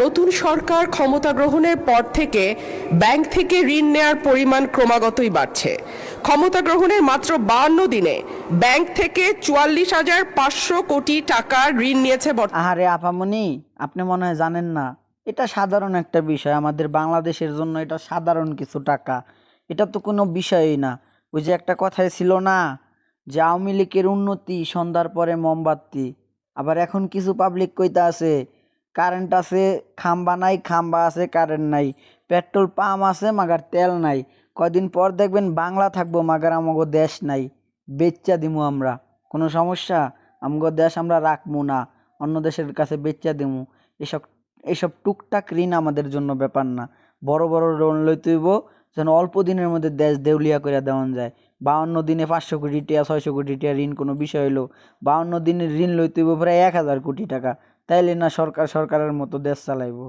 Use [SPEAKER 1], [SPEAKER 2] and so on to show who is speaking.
[SPEAKER 1] নতুন সরকার ক্ষমতা গ্রহণের পর থেকে ব্যাংক থেকে ঋণ নেয়ার পরিমাণ ক্রমাগতই বাড়ছে। ক্ষমতা গ্রহণের মাত্র 52 দিনে ব্যাংক থেকে 44,500 কোটি টাকা ঋণ নিয়েছে।
[SPEAKER 2] আহারে আপামনি, আপনি মনে হয় জানেন না, এটা সাধারণ একটা বিষয়। আমাদের বাংলাদেশের জন্য এটা সাধারণ কিছু টাকা, এটা তো কোনো বিষয়ই না। ওই যে একটা কথাই ছিল না যে আওয়ামী লীগের উন্নতি সন্ধ্যার পরে মোমবাতি। আবার এখন কিছু পাবলিক কইতা আছে কারেন্ট আছে খাম্বা নাই, খাম্বা আছে কারেন্ট নাই, পেট্রোল পাম্প আছে মাগার তেল নাই। কয়দিন পর দেখবেন বাংলা থাকবো মাগার আমাগো দেশ নাই, বেচ্চা দিমু আমরা। কোনো সমস্যা? আমগো দেশ আমরা রাখবো না, অন্য দেশের কাছে বেচ্চা দিমু। এসব এসব টুকটাক ঋণ আমাদের জন্য ব্যাপার না। বড় বড় লোন লইতে হইব যেন অল্প দিনের মধ্যে দেশ দেউলিয়া করে দেওয়ান যায়। 52 দিনে 500 কোটি টাকা 600 কোটি টাকা ঋণ কোনো বিষয় হইলো? 52 দিনের ঋণ লইতে হইব প্রায় 1,000 কোটি টাকা। তাইলে না সরকার সরকারের মতো দেশ চালাইবো।